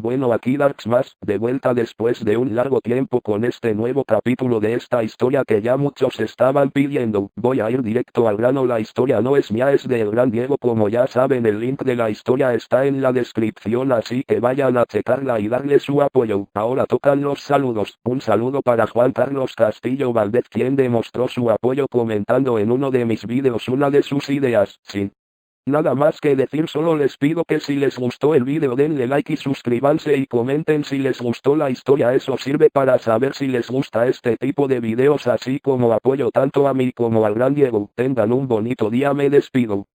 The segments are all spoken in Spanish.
Bueno, aquí Darksmas, de vuelta después de un largo tiempo con este nuevo capítulo de esta historia que ya muchos estaban pidiendo. Voy a ir directo al grano, la historia no es mía, es de El Gran Diego. Como ya saben, el link de la historia está en la descripción, así que vayan a checarla y darle su apoyo. Ahora tocan los saludos. Un saludo para Juan Carlos Castillo Valdez, quien demostró su apoyo comentando en uno de mis vídeos una de sus ideas. Sin nada más que decir, solo les pido que si les gustó el vídeo denle like y suscríbanse y comenten si les gustó la historia. Eso sirve para saber si les gusta este tipo de videos, así como apoyo tanto a mí como al Gran Diego. Tengan un bonito día, me despido.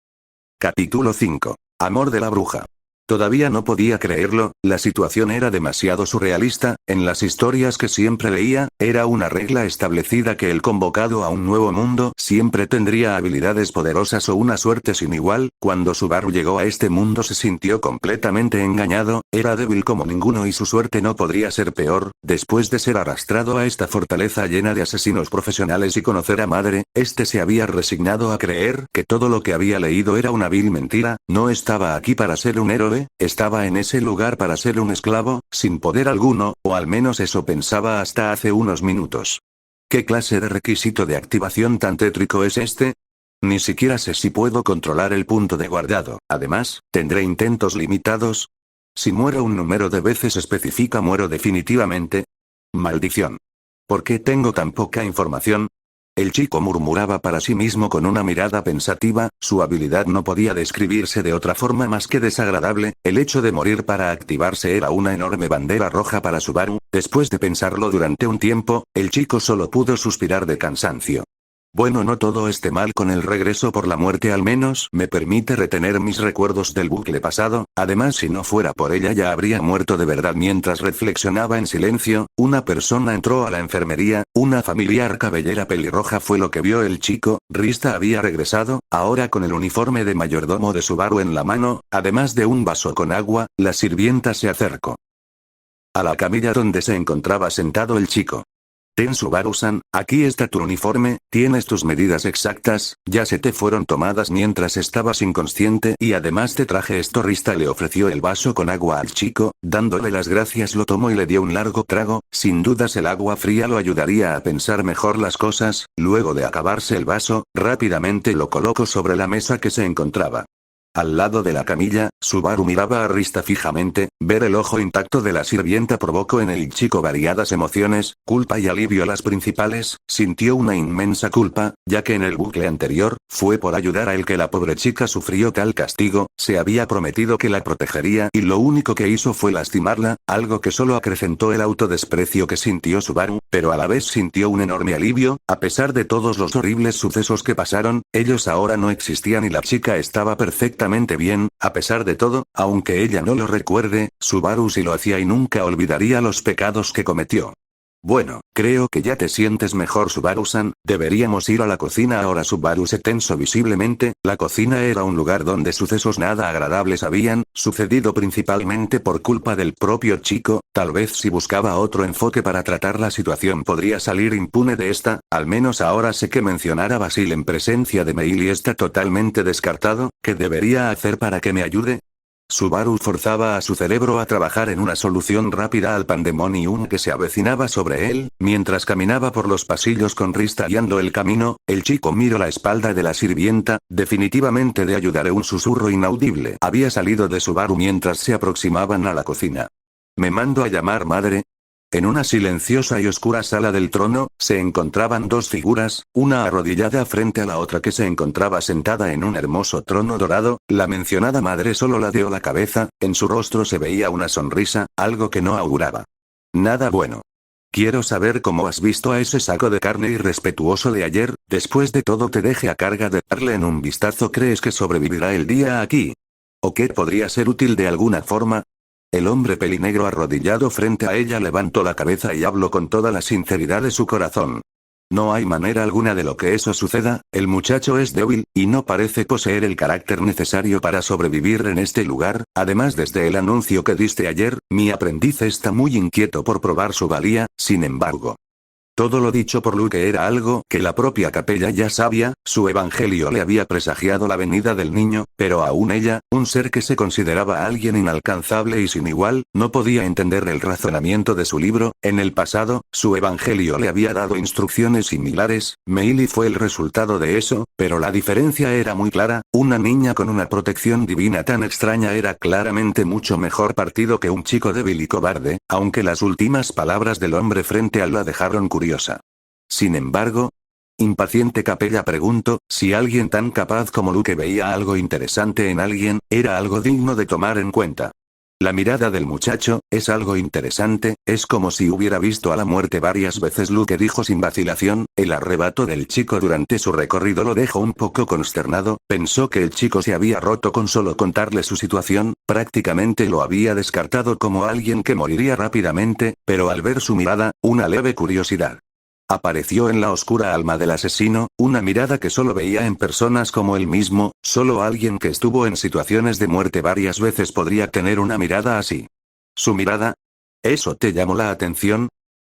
Capítulo 5. Amor de la bruja. Todavía no podía creerlo, la situación era demasiado surrealista. En las historias que siempre leía, era una regla establecida que el convocado a un nuevo mundo siempre tendría habilidades poderosas o una suerte sin igual. Cuando Subaru llegó a este mundo se sintió completamente engañado, era débil como ninguno y su suerte no podría ser peor. Después de ser arrastrado a esta fortaleza llena de asesinos profesionales y conocer a Madre, este se había resignado a creer que todo lo que había leído era una vil mentira. No estaba aquí para ser un héroe, estaba en ese lugar para ser un esclavo, sin poder alguno, o al menos eso pensaba hasta hace unos minutos. ¿Qué clase de requisito de activación tan tétrico es este? Ni siquiera sé si puedo controlar el punto de guardado. Además, ¿tendré intentos limitados? Si muero un número de veces específica, muero definitivamente. Maldición. ¿Por qué tengo tan poca información? El chico murmuraba para sí mismo con una mirada pensativa. Su habilidad no podía describirse de otra forma más que desagradable. El hecho de morir para activarse era una enorme bandera roja para Subaru. Después de pensarlo durante un tiempo, el chico solo pudo suspirar de cansancio. Bueno, no todo esté mal con el regreso por la muerte, al menos me permite retener mis recuerdos del bucle pasado. Además, si no fuera por ella ya habría muerto de verdad. Mientras reflexionaba en silencio, una persona entró a la enfermería. Una familiar cabellera pelirroja fue lo que vio el chico. Rista había regresado, ahora con el uniforme de mayordomo de Subaru en la mano, además de un vaso con agua. La sirvienta se acercó a la camilla donde se encontraba sentado el chico. Ten, Subaru-san, aquí está tu uniforme, tienes tus medidas exactas, ya se te fueron tomadas mientras estabas inconsciente y además te traje esto. Rista le ofreció el vaso con agua al chico, dándole las gracias lo tomó y le dio un largo trago. Sin dudas el agua fría lo ayudaría a pensar mejor las cosas. Luego de acabarse el vaso, rápidamente lo colocó sobre la mesa que se encontraba al lado de la camilla. Subaru miraba a Rista fijamente. Ver el ojo intacto de la sirvienta provocó en el chico variadas emociones, culpa y alivio. Las principales, sintió una inmensa culpa, ya que en el bucle anterior, fue por ayudar a él que la pobre chica sufrió tal castigo. Se había prometido que la protegería y lo único que hizo fue lastimarla, algo que solo acrecentó el autodesprecio que sintió Subaru, pero a la vez sintió un enorme alivio. A pesar de todos los horribles sucesos que pasaron, ellos ahora no existían y la chica estaba perfectamente bien. A pesar de todo, aunque ella no lo recuerde, Subaru sí lo hacía y nunca olvidaría los pecados que cometió. Bueno, creo que ya te sientes mejor, Subaru-san, deberíamos ir a la cocina ahora. Subaru se tensó visiblemente. La cocina era un lugar donde sucesos nada agradables habían sucedido, principalmente por culpa del propio chico. Tal vez si buscaba otro enfoque para tratar la situación podría salir impune de esta. Al menos ahora sé que mencionar a Basil en presencia de Meili está totalmente descartado. ¿Qué debería hacer para que me ayude? Subaru forzaba a su cerebro a trabajar en una solución rápida al pandemonium que se avecinaba sobre él. Mientras caminaba por los pasillos con Rista guiando el camino, el chico miró la espalda de la sirvienta. Definitivamente de ayudaré. Un susurro inaudible había salido de Subaru mientras se aproximaban a la cocina. ¿Me mando a llamar Madre? En una silenciosa y oscura sala del trono, se encontraban dos figuras, una arrodillada frente a la otra que se encontraba sentada en un hermoso trono dorado. La mencionada madre solo ladeó la cabeza, en su rostro se veía una sonrisa, algo que no auguraba nada bueno. Quiero saber cómo has visto a ese saco de carne irrespetuoso de ayer. Después de todo te dejé a carga de darle en un vistazo. ¿Crees que sobrevivirá el día aquí? ¿O que podría ser útil de alguna forma? El hombre pelinegro arrodillado frente a ella levantó la cabeza y habló con toda la sinceridad de su corazón. No hay manera alguna de lo que eso suceda. El muchacho es débil, y no parece poseer el carácter necesario para sobrevivir en este lugar. Además, desde el anuncio que diste ayer, mi aprendiz está muy inquieto por probar su valía. Sin embargo, Todo lo dicho por Luke era algo que la propia Capella ya sabía, su evangelio le había presagiado la venida del niño, pero aún ella, un ser que se consideraba alguien inalcanzable y sin igual, no podía entender el razonamiento de su libro. En el pasado, su evangelio le había dado instrucciones similares, Meili fue el resultado de eso, pero la diferencia era muy clara, una niña con una protección divina tan extraña era claramente mucho mejor partido que un chico débil y cobarde, aunque las últimas palabras del hombre frente a él la dejaron curiosa. Sin embargo, impaciente Capella preguntó, si alguien tan capaz como Luke veía algo interesante en alguien, era algo digno de tomar en cuenta. La mirada del muchacho, es algo interesante, es como si hubiera visto a la muerte varias veces, Luke dijo sin vacilación. El arrebato del chico durante su recorrido lo dejó un poco consternado, pensó que el chico se había roto con solo contarle su situación, prácticamente lo había descartado como alguien que moriría rápidamente, pero al ver su mirada, una leve curiosidad apareció en la oscura alma del asesino, una mirada que solo veía en personas como él mismo, solo alguien que estuvo en situaciones de muerte varias veces podría tener una mirada así. ¿Su mirada? ¿Eso te llamó la atención?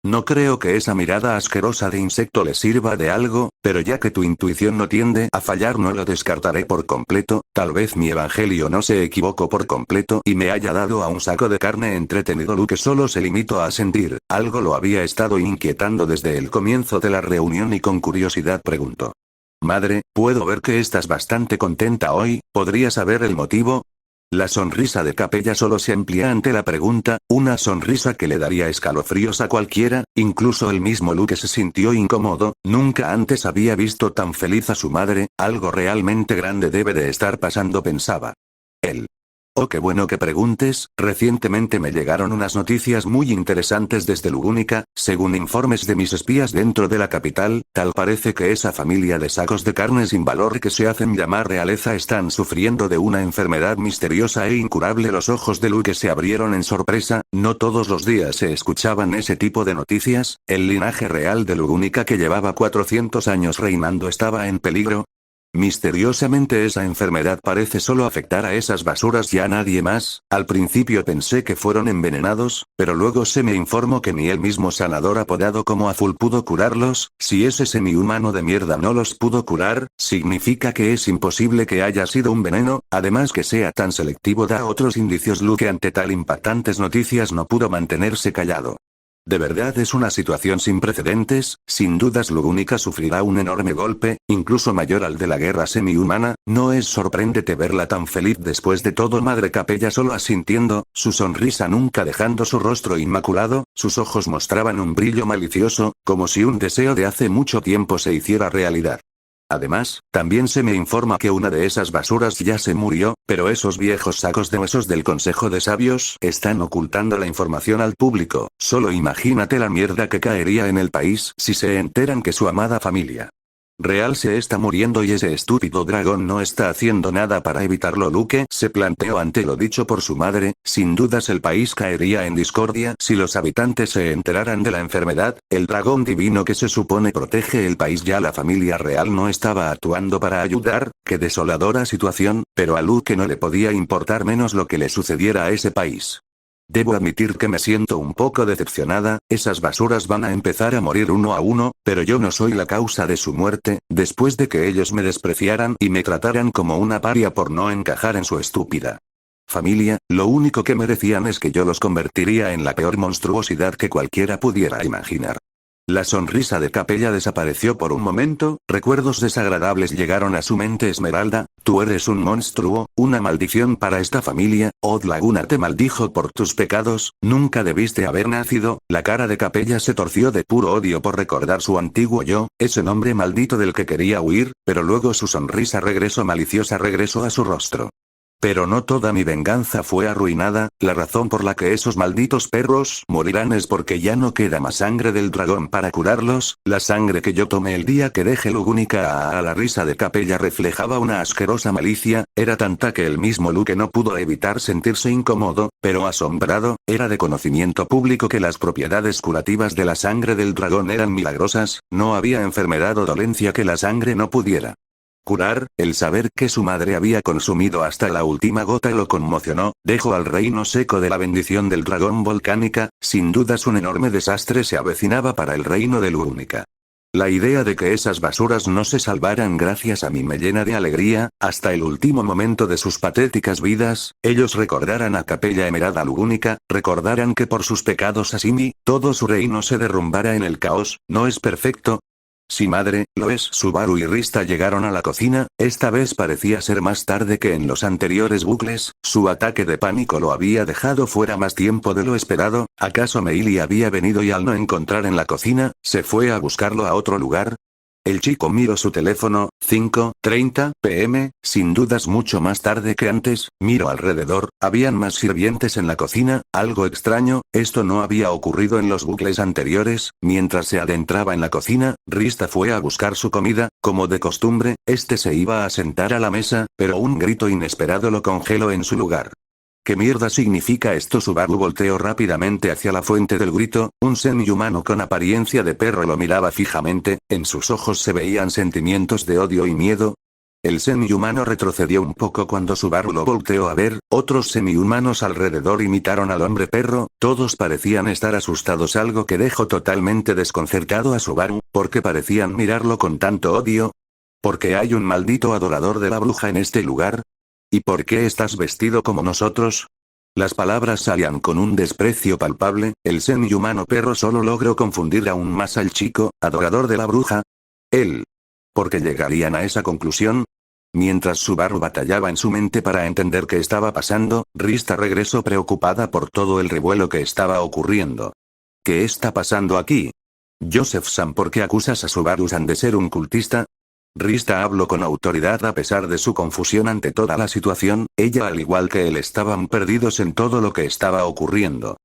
No creo que esa mirada asquerosa de insecto le sirva de algo, pero ya que tu intuición no tiende a fallar no lo descartaré por completo, tal vez mi evangelio no se equivocó por completo y me haya dado a un saco de carne entretenido. Luke solo se limitó a sentir, algo lo había estado inquietando desde el comienzo de la reunión y con curiosidad preguntó. Madre, puedo ver que estás bastante contenta hoy, ¿podría saber el motivo? La sonrisa de Capella solo se amplía ante la pregunta, una sonrisa que le daría escalofríos a cualquiera, incluso el mismo Luke se sintió incómodo, nunca antes había visto tan feliz a su madre, algo realmente grande debe de estar pasando pensaba. Él. Oh, qué bueno que preguntes, recientemente me llegaron unas noticias muy interesantes desde Lugúnica, según informes de mis espías dentro de la capital, tal parece que esa familia de sacos de carne sin valor que se hacen llamar realeza están sufriendo de una enfermedad misteriosa e incurable. Los ojos de Luke se abrieron en sorpresa, no todos los días se escuchaban ese tipo de noticias, el linaje real de Lugúnica que llevaba 400 años reinando estaba en peligro. Misteriosamente esa enfermedad parece solo afectar a esas basuras y a nadie más. Al principio pensé que fueron envenenados, pero luego se me informó que ni el mismo sanador apodado como Azul pudo curarlos. Si ese semi-humano de mierda no los pudo curar, significa que es imposible que haya sido un veneno, además que sea tan selectivo da otros indicios. Luke ante tal impactantes noticias no pudo mantenerse callado. De verdad es una situación sin precedentes, sin dudas Lugúnica sufrirá un enorme golpe, incluso mayor al de la guerra semi-humana, no es sorprendente verla tan feliz después de todo. Madre Capella solo asintiendo, su sonrisa nunca dejando su rostro inmaculado, sus ojos mostraban un brillo malicioso, como si un deseo de hace mucho tiempo se hiciera realidad. Además, también se me informa que una de esas basuras ya se murió, pero esos viejos sacos de huesos del Consejo de Sabios están ocultando la información al público. Solo imagínate la mierda que caería en el país si se enteran que su amada familia real se está muriendo y ese estúpido dragón no está haciendo nada para evitarlo. Luke se planteó ante lo dicho por su madre, sin dudas el país caería en discordia si los habitantes se enteraran de la enfermedad, el dragón divino que se supone protege el país ya la familia real no estaba actuando para ayudar, qué desoladora situación, pero a Luke no le podía importar menos lo que le sucediera a ese país. Debo admitir que me siento un poco decepcionada, esas basuras van a empezar a morir uno a uno, pero yo no soy la causa de su muerte, después de que ellos me despreciaran y me trataran como una paria por no encajar en su estúpida familia, lo único que merecían es que yo los convertiría en la peor monstruosidad que cualquiera pudiera imaginar. La sonrisa de Capella desapareció por un momento, recuerdos desagradables llegaron a su mente. Esmeralda, tú eres un monstruo, una maldición para esta familia, Odd Laguna te maldijo por tus pecados, nunca debiste haber nacido. La cara de Capella se torció de puro odio por recordar su antiguo yo, ese nombre maldito del que quería huir, pero luego su sonrisa maliciosa regresó a su rostro. Pero no toda mi venganza fue arruinada, la razón por la que esos malditos perros morirán es porque ya no queda más sangre del dragón para curarlos, la sangre que yo tomé el día que dejé Lugúnica. La risa de Capella reflejaba una asquerosa malicia, era tanta que el mismo Luke no pudo evitar sentirse incómodo, pero asombrado, era de conocimiento público que las propiedades curativas de la sangre del dragón eran milagrosas, no había enfermedad o dolencia que la sangre no pudiera curar, el saber que su madre había consumido hasta la última gota lo conmocionó, dejó al reino seco de la bendición del dragón volcánica, sin dudas un enorme desastre se avecinaba para el reino de Lúnica. La idea de que esas basuras no se salvaran gracias a mí me llena de alegría, hasta el último momento de sus patéticas vidas, ellos recordaran a Capella Emerada Lúnica, recordaran que por sus pecados Asimi, todo su reino se derrumbara en el caos, ¿no es perfecto? Sí madre, lo es. Subaru y Rista llegaron a la cocina, esta vez parecía ser más tarde que en los anteriores bucles, su ataque de pánico lo había dejado fuera más tiempo de lo esperado, ¿acaso Meili había venido y al no encontrar en la cocina, se fue a buscarlo a otro lugar? El chico miró su teléfono, 5:30 p.m., sin dudas mucho más tarde que antes, miró alrededor, habían más sirvientes en la cocina, algo extraño, esto no había ocurrido en los bucles anteriores, mientras se adentraba en la cocina, Rista fue a buscar su comida, como de costumbre, este se iba a sentar a la mesa, pero un grito inesperado lo congeló en su lugar. ¿Qué mierda significa esto? Subaru volteó rápidamente hacia la fuente del grito, un semi-humano con apariencia de perro lo miraba fijamente, en sus ojos se veían sentimientos de odio y miedo. El semi-humano retrocedió un poco cuando Subaru lo volteó a ver, otros semi-humanos alrededor imitaron al hombre perro, todos parecían estar asustados, algo que dejó totalmente desconcertado a Subaru, porque parecían mirarlo con tanto odio. ¿Por qué hay un maldito adorador de la bruja en este lugar? ¿Y por qué estás vestido como nosotros? Las palabras salían con un desprecio palpable, el semi-humano perro solo logró confundir aún más al chico, adorador de la bruja. Él. ¿Por qué llegarían a esa conclusión? Mientras Subaru batallaba en su mente para entender qué estaba pasando, Rista regresó preocupada por todo el revuelo que estaba ocurriendo. ¿Qué está pasando aquí? Joseph-san, ¿por qué acusas a Subaru-san de ser un cultista? Rista habló con autoridad a pesar de su confusión ante toda la situación, ella al igual que él estaban perdidos en todo lo que estaba ocurriendo.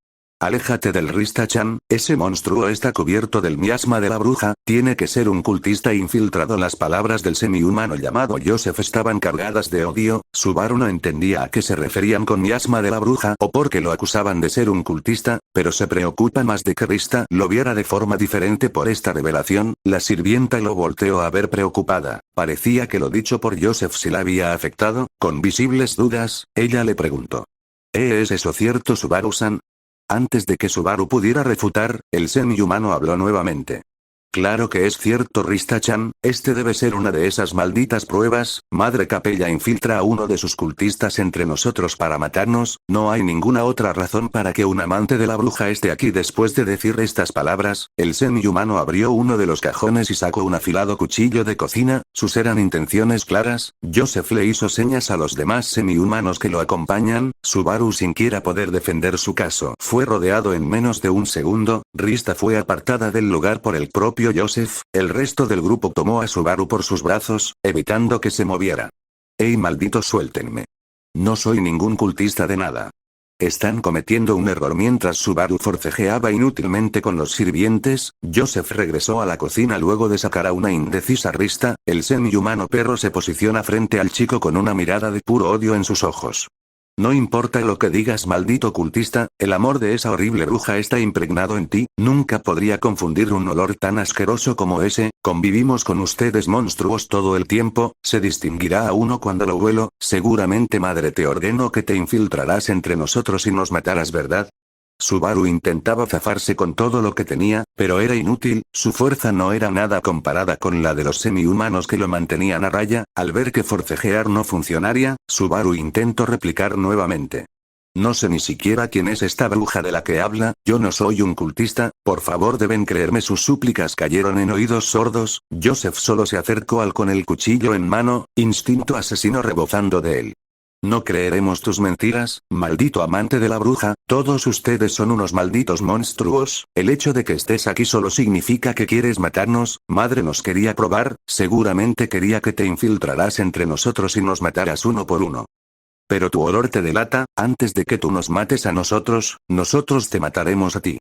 Aléjate del Rista-chan, ese monstruo está cubierto del miasma de la bruja, tiene que ser un cultista infiltrado. Las palabras del semi-humano llamado Joseph estaban cargadas de odio, Subaru no entendía a qué se referían con miasma de la bruja o por qué lo acusaban de ser un cultista, pero se preocupa más de que Rista lo viera de forma diferente por esta revelación. La sirvienta lo volteó a ver preocupada, parecía que lo dicho por Joseph sí la había afectado, con visibles dudas, ella le preguntó. ¿Es eso cierto, Subaru-san? Antes de que Subaru pudiera refutar, el semi-humano habló nuevamente. Claro que es cierto, Rista-chan, este debe ser una de esas malditas pruebas, Madre Capella infiltra a uno de sus cultistas entre nosotros para matarnos, no hay ninguna otra razón para que un amante de la bruja esté aquí. Después de decir estas palabras, el semi-humano abrió uno de los cajones y sacó un afilado cuchillo de cocina, sus eran intenciones claras. Joseph le hizo señas a los demás semi-humanos que lo acompañan, Subaru sin quiera poder defender su caso fue rodeado en menos de un segundo, Rista fue apartada del lugar por el propio Joseph, el resto del grupo tomó a Subaru por sus brazos, evitando que se moviera. ¡Ey malditos, suéltenme! No soy ningún cultista de nada. Están cometiendo un error. Mientras Subaru forcejeaba inútilmente con los sirvientes, Joseph regresó a la cocina luego de sacar a una indecisa Rista, el semi-humano perro se posiciona frente al chico con una mirada de puro odio en sus ojos. No importa lo que digas, maldito cultista, el amor de esa horrible bruja está impregnado en ti, nunca podría confundir un olor tan asqueroso como ese, convivimos con ustedes monstruos todo el tiempo, se distinguirá a uno cuando lo huelo, seguramente madre te ordenó que te infiltrarás entre nosotros y nos matarás, ¿verdad? Subaru intentaba zafarse con todo lo que tenía, pero era inútil, su fuerza no era nada comparada con la de los semi-humanos que lo mantenían a raya. Al ver que forcejear no funcionaría, Subaru intentó replicar nuevamente. No sé ni siquiera quién es esta bruja de la que habla, yo no soy un cultista, por favor deben creerme. Sus súplicas cayeron en oídos sordos, Joseph solo se acercó al con el cuchillo en mano, instinto asesino rebosando de él. No creeremos tus mentiras, maldito amante de la bruja, todos ustedes son unos malditos monstruos, el hecho de que estés aquí solo significa que quieres matarnos, madre nos quería probar, seguramente quería que te infiltraras entre nosotros y nos mataras uno por uno. Pero tu olor te delata, antes de que tú nos mates a nosotros te mataremos a ti.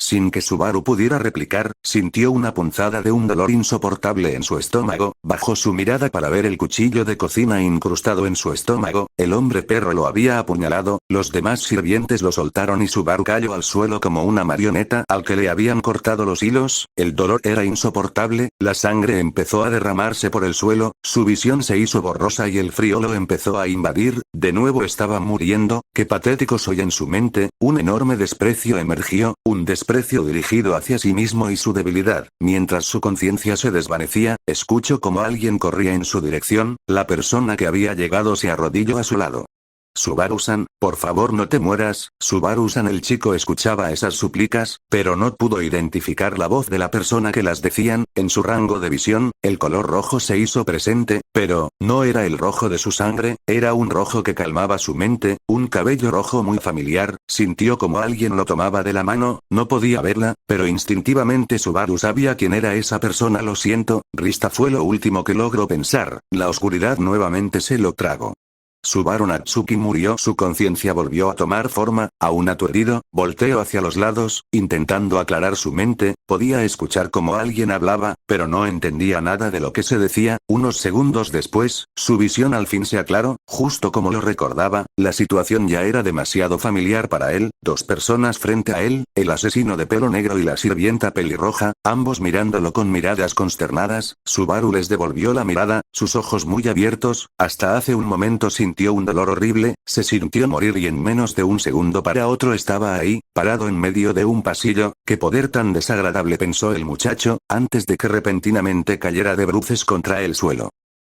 Sin que Subaru pudiera replicar, sintió una punzada de un dolor insoportable en su estómago, bajó su mirada para ver el cuchillo de cocina incrustado en su estómago, el hombre perro lo había apuñalado, los demás sirvientes lo soltaron y Subaru cayó al suelo como una marioneta al que le habían cortado los hilos, el dolor era insoportable, la sangre empezó a derramarse por el suelo, su visión se hizo borrosa y el frío lo empezó a invadir, de nuevo estaba muriendo, qué patético soy en su mente, un enorme desprecio emergió, un desprecio dirigido hacia sí mismo y su debilidad, mientras su conciencia se desvanecía, escuchó como alguien corría en su dirección, la persona que había llegado se arrodilló a su lado. Subaru-san, por favor no te mueras, Subaru-san. El chico escuchaba esas súplicas, pero no pudo identificar la voz de la persona que las decían, en su rango de visión, el color rojo se hizo presente, pero, no era el rojo de su sangre, era un rojo que calmaba su mente, un cabello rojo muy familiar, sintió como alguien lo tomaba de la mano, no podía verla, pero instintivamente Subaru sabía quién era esa persona. Lo siento, Rista fue lo último que logró pensar, la oscuridad nuevamente se lo tragó. Subaru Natsuki murió. Su conciencia volvió a tomar forma, aún aturdido, volteó hacia los lados, intentando aclarar su mente, podía escuchar cómo alguien hablaba, pero no entendía nada de lo que se decía. Unos segundos después, su visión al fin se aclaró, justo como lo recordaba, la situación ya era demasiado familiar para él, dos personas frente a él, el asesino de pelo negro y la sirvienta pelirroja, ambos mirándolo con miradas consternadas. Subaru les devolvió la mirada, sus ojos muy abiertos, hasta hace un momento sintió un dolor horrible, se sintió morir y en menos de un segundo para otro estaba ahí, parado en medio de un pasillo. Qué poder tan desagradable, pensó el muchacho, antes de que repentinamente cayera de bruces contra el suelo.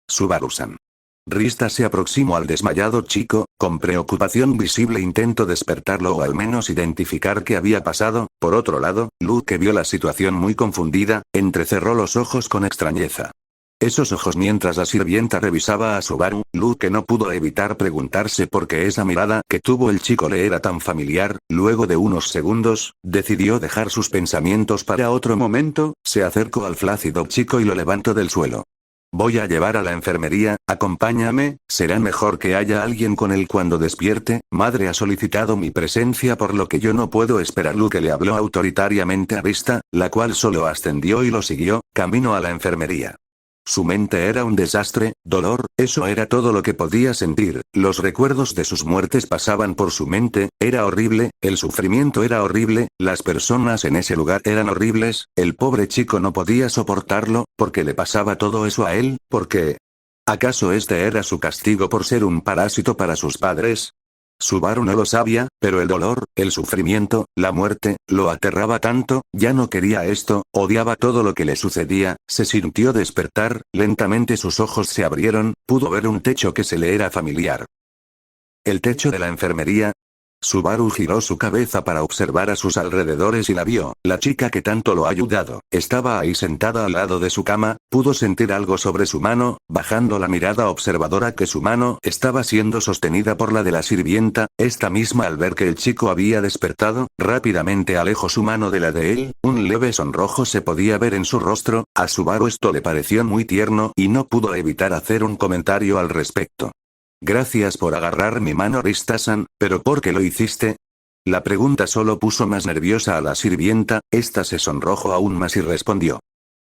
Subaru-san. Rista se aproximó al desmayado chico, con preocupación visible intentó despertarlo o al menos identificar qué había pasado. Por otro lado, Luke, que vio la situación muy confundida, entrecerró los ojos con extrañeza. Esos ojos mientras la sirvienta revisaba a Subaru, Luke no pudo evitar preguntarse por qué esa mirada que tuvo el chico le era tan familiar. Luego de unos segundos, decidió dejar sus pensamientos para otro momento, se acercó al flácido chico y lo levantó del suelo. Voy a llevar a la enfermería, acompáñame, será mejor que haya alguien con él cuando despierte, madre ha solicitado mi presencia por lo que yo no puedo esperar. Luke le habló autoritariamente a Rista, la cual solo ascendió y lo siguió, camino a la enfermería. Su mente era un desastre, dolor, eso era todo lo que podía sentir, los recuerdos de sus muertes pasaban por su mente, era horrible, el sufrimiento era horrible, las personas en ese lugar eran horribles, el pobre chico no podía soportarlo, porque le pasaba todo eso a él, porque... ¿acaso este era su castigo por ser un parásito para sus padres? Subaru no lo sabía, pero el dolor, el sufrimiento, la muerte, lo aterraba tanto, ya no quería esto, odiaba todo lo que le sucedía, se sintió despertar, lentamente sus ojos se abrieron, pudo ver un techo que se le era familiar. El techo de la enfermería. Subaru giró su cabeza para observar a sus alrededores y la vio, la chica que tanto lo ha ayudado, estaba ahí sentada al lado de su cama, pudo sentir algo sobre su mano, bajando la mirada observadora que su mano estaba siendo sostenida por la de la sirvienta, esta misma al ver que el chico había despertado, rápidamente alejó su mano de la de él, un leve sonrojo se podía ver en su rostro, a Subaru esto le pareció muy tierno y no pudo evitar hacer un comentario al respecto. Gracias por agarrar mi mano, Rista-san, pero ¿por qué lo hiciste? La pregunta solo puso más nerviosa a la sirvienta, esta se sonrojó aún más y respondió.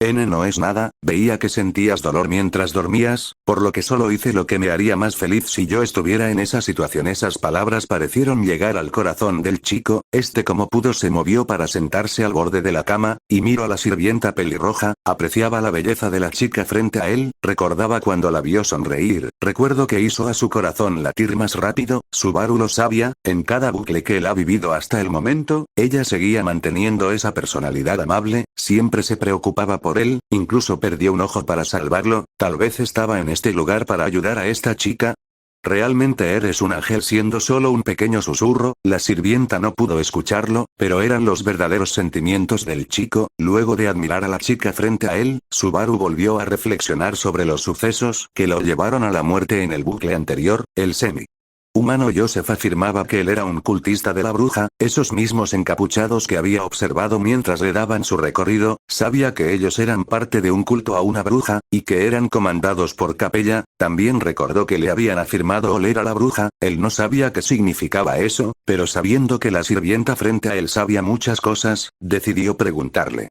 No es nada, veía que sentías dolor mientras dormías, por lo que solo hice lo que me haría más feliz si yo estuviera en esa situación. Esas palabras parecieron llegar al corazón del chico, como pudo se movió para sentarse al borde de la cama, y miró a la sirvienta pelirroja, apreciaba la belleza de la chica frente a él, recordaba cuando la vio sonreír, recuerdo que hizo a su corazón latir más rápido. Subaru lo sabía, en cada bucle que él ha vivido hasta el momento, ella seguía manteniendo esa personalidad amable, siempre se preocupaba por él, incluso perdió un ojo para salvarlo, tal vez estaba en este lugar para ayudar a esta chica. Realmente eres un ángel. Siendo solo un pequeño susurro, la sirvienta no pudo escucharlo, pero eran los verdaderos sentimientos del chico. Luego de admirar a la chica frente a él, Subaru volvió a reflexionar sobre los sucesos que lo llevaron a la muerte en el bucle anterior, el semi. Humano Joseph afirmaba que él era un cultista de la bruja, esos mismos encapuchados que había observado mientras le daban su recorrido, sabía que ellos eran parte de un culto a una bruja, y que eran comandados por Capella. También recordó que le habían afirmado oler a la bruja, él no sabía qué significaba eso, pero sabiendo que la sirvienta frente a él sabía muchas cosas, decidió preguntarle.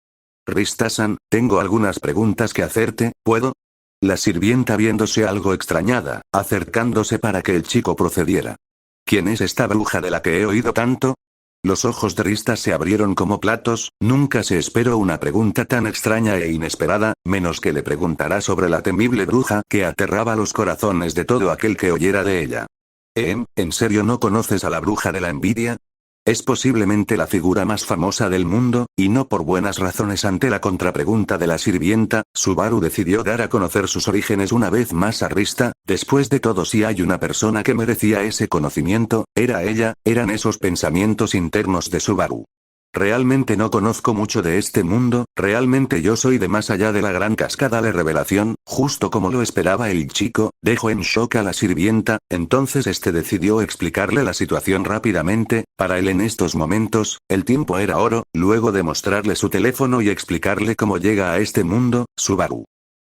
Rista-san, tengo algunas preguntas que hacerte, ¿puedo? La sirvienta viéndose algo extrañada, acercándose para que el chico procediera. ¿Quién es esta bruja de la que he oído tanto? Los ojos de Rista se abrieron como platos, nunca se esperó una pregunta tan extraña e inesperada, menos que le preguntará sobre la temible bruja que aterraba los corazones de todo aquel que oyera de ella. ¿En serio no conoces a la bruja de la envidia? Es posiblemente la figura más famosa del mundo, y no por buenas razones. Ante la contrapregunta de la sirvienta, Subaru decidió dar a conocer sus orígenes una vez más a Rista. Después de todo, si hay una persona que merecía ese conocimiento, era ella. Eran esos pensamientos internos de Subaru. Realmente no conozco mucho de este mundo, realmente yo soy de más allá de la gran cascada de revelación, justo como lo esperaba el chico, dejó en shock a la sirvienta. Entonces decidió explicarle la situación rápidamente. Para él en estos momentos, el tiempo era oro. Luego de mostrarle su teléfono y explicarle cómo llega a este mundo, Subaru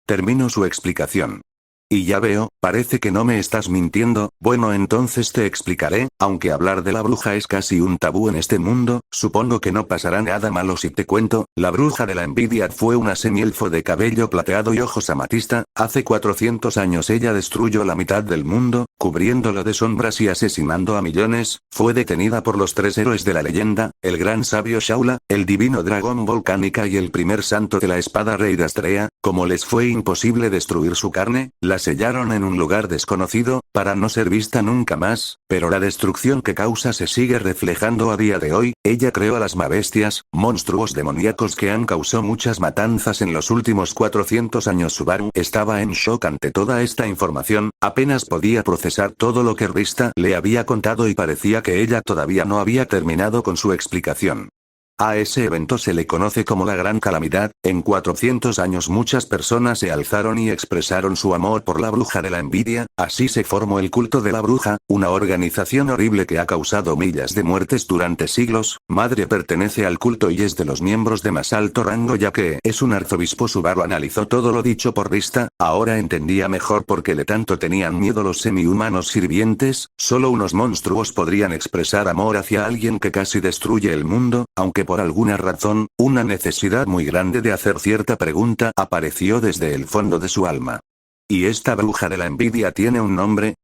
terminó su explicación. Y ya veo, parece que no me estás mintiendo. Bueno, entonces te explicaré, aunque hablar de la bruja es casi un tabú en este mundo, supongo que no pasará nada malo si te cuento. La bruja de la envidia fue una semielfo de cabello plateado y ojos amatista. Hace 400 años ella destruyó la mitad del mundo, cubriéndolo de sombras y asesinando a millones. Fue detenida por los 3 héroes de la leyenda, el gran sabio Shaula, el divino dragón Volcánica y el primer santo de la espada Rey de Astrea. Como les fue imposible destruir su carne, la sellaron en un lugar desconocido, para no ser vista nunca más, pero la destrucción que causa se sigue reflejando a día de hoy. Ella creó a las mabestias, monstruos demoníacos que han causado muchas matanzas en los últimos 400 años. Subaru estaba en shock ante toda esta información, apenas podía procesar todo lo que Rista le había contado y parecía que ella todavía no había terminado con su explicación. A ese evento se le conoce como la Gran Calamidad. En 400 años muchas personas se alzaron y expresaron su amor por la bruja de la envidia. Así se formó el culto de la bruja, una organización horrible que ha causado miles de muertes durante siglos. Madre pertenece al culto y es de los miembros de más alto rango ya que es un arzobispo. Subaru analizó todo lo dicho por Rista, ahora entendía mejor por qué le tanto tenían miedo los semi-humanos sirvientes. Solo unos monstruos podrían expresar amor hacia alguien que casi destruye el mundo, aunque por alguna razón, una necesidad muy grande de hacer cierta pregunta apareció desde el fondo de su alma. ¿Y esta bruja de la envidia tiene un nombre?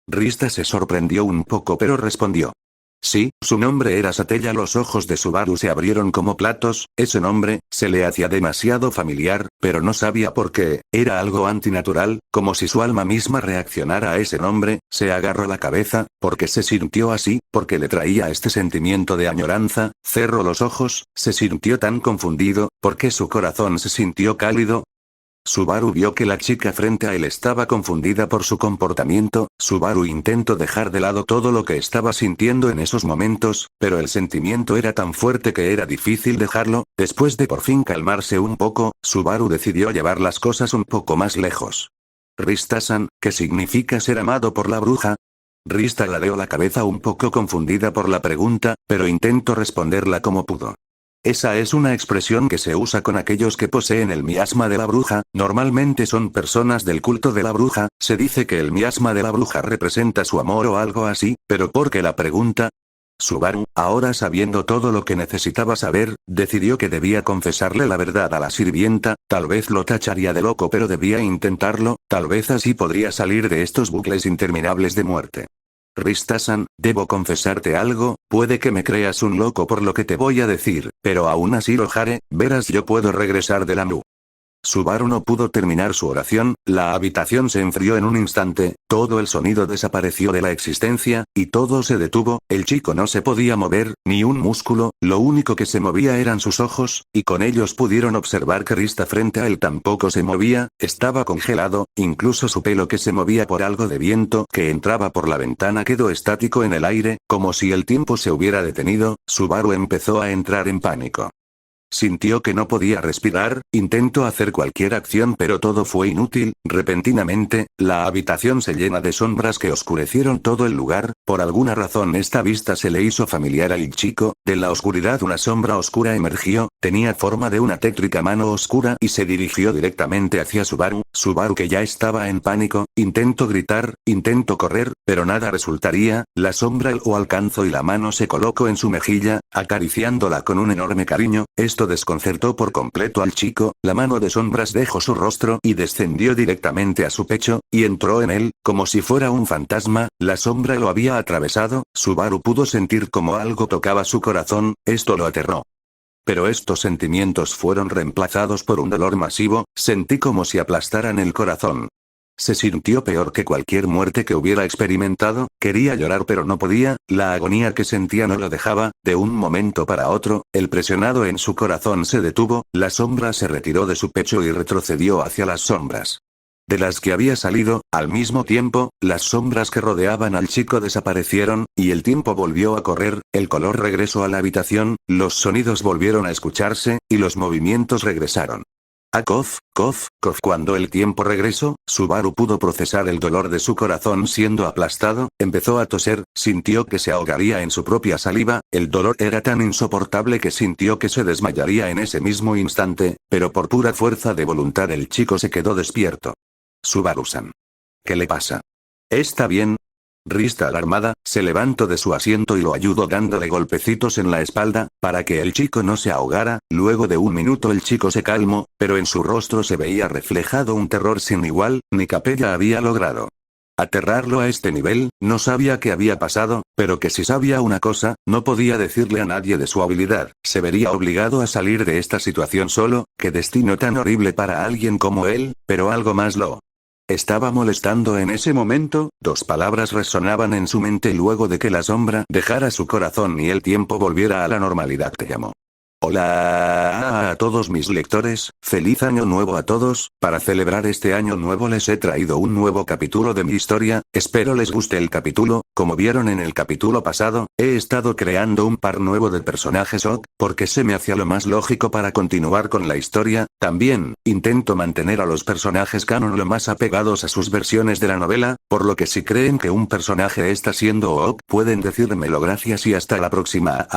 Rista se sorprendió un poco pero respondió. Sí, su nombre era Satella. Los ojos de Subaru se abrieron como platos. Ese nombre se le hacía demasiado familiar, pero no sabía por qué. Era algo antinatural, como si su alma misma reaccionara a ese nombre. Se agarró la cabeza, porque se sintió así, porque le traía este sentimiento de añoranza. Cerró los ojos, se sintió tan confundido, porque su corazón se sintió cálido. Subaru vio que la chica frente a él estaba confundida por su comportamiento. Subaru intentó dejar de lado todo lo que estaba sintiendo en esos momentos, pero el sentimiento era tan fuerte que era difícil dejarlo. Después de por fin calmarse un poco, Subaru decidió llevar las cosas un poco más lejos. Rista-san, ¿qué significa ser amado por la bruja? Rista ladeó la cabeza un poco confundida por la pregunta, pero intentó responderla como pudo. Esa es una expresión que se usa con aquellos que poseen el miasma de la bruja, normalmente son personas del culto de la bruja. Se dice que el miasma de la bruja representa su amor o algo así, pero ¿por qué la pregunta? Subaru, ahora sabiendo todo lo que necesitaba saber, decidió que debía confesarle la verdad a la sirvienta. Tal vez lo tacharía de loco pero debía intentarlo, tal vez así podría salir de estos bucles interminables de muerte. Rista-san, debo confesarte algo, puede que me creas un loco por lo que te voy a decir, pero aún así lo haré. Verás, yo puedo regresar de la NU. Subaru no pudo terminar su oración, la habitación se enfrió en un instante, todo el sonido desapareció de la existencia, y todo se detuvo. El chico no se podía mover, ni un músculo, lo único que se movía eran sus ojos, y con ellos pudieron observar que Rista frente a él tampoco se movía, estaba congelado, incluso su pelo que se movía por algo de viento que entraba por la ventana quedó estático en el aire, como si el tiempo se hubiera detenido. Subaru empezó a entrar en pánico. Sintió que no podía respirar, intentó hacer cualquier acción pero todo fue inútil. Repentinamente, la habitación se llena de sombras que oscurecieron todo el lugar. Por alguna razón esta vista se le hizo familiar al chico. De la oscuridad una sombra oscura emergió, tenía forma de una tétrica mano oscura y se dirigió directamente hacia Subaru. Subaru, que ya estaba en pánico, intentó gritar, intentó correr, pero nada resultaría. La sombra lo alcanzó y la mano se colocó en su mejilla, acariciándola con un enorme cariño. Esto desconcertó por completo al chico. La mano de sombras dejó su rostro y descendió directamente a su pecho, y entró en él, como si fuera un fantasma. La sombra lo había atravesado. Subaru pudo sentir como algo tocaba su corazón, esto lo aterró. Pero estos sentimientos fueron reemplazados por un dolor masivo, sentí como si aplastaran el corazón. Se sintió peor que cualquier muerte que hubiera experimentado, quería llorar pero no podía, la agonía que sentía no lo dejaba. De un momento para otro, el presionado en su corazón se detuvo, la sombra se retiró de su pecho y retrocedió hacia las sombras de las que había salido. Al mismo tiempo, las sombras que rodeaban al chico desaparecieron, y el tiempo volvió a correr, el color regresó a la habitación, los sonidos volvieron a escucharse, y los movimientos regresaron. Cof, cof, cof. Cuando el tiempo regresó, Subaru pudo procesar el dolor de su corazón siendo aplastado, empezó a toser, sintió que se ahogaría en su propia saliva, el dolor era tan insoportable que sintió que se desmayaría en ese mismo instante, pero por pura fuerza de voluntad el chico se quedó despierto. Subaru-san. ¿Qué le pasa? ¿Está bien? Rista, alarmada, se levantó de su asiento y lo ayudó dándole golpecitos en la espalda, para que el chico no se ahogara. Luego de un minuto el chico se calmó, pero en su rostro se veía reflejado un terror sin igual. Ni Capella había logrado aterrarlo a este nivel. No sabía qué había pasado, pero que si sabía una cosa, no podía decirle a nadie de su habilidad. Se vería obligado a salir de esta situación solo. Qué destino tan horrible para alguien como él, pero algo más lo estaba molestando en ese momento. Dos palabras resonaban en su mente luego de que la sombra dejara su corazón y el tiempo volviera a la normalidad. Te llamo. Hola a todos mis lectores, feliz año nuevo a todos. Para celebrar este año nuevo les he traído un nuevo capítulo de mi historia, espero les guste el capítulo. Como vieron en el capítulo pasado, he estado creando un par nuevo de personajes OC, porque se me hacía lo más lógico para continuar con la historia. También, intento mantener a los personajes canon lo más apegados a sus versiones de la novela, por lo que si creen que un personaje está siendo OC, pueden decírmelo. Gracias y hasta la próxima.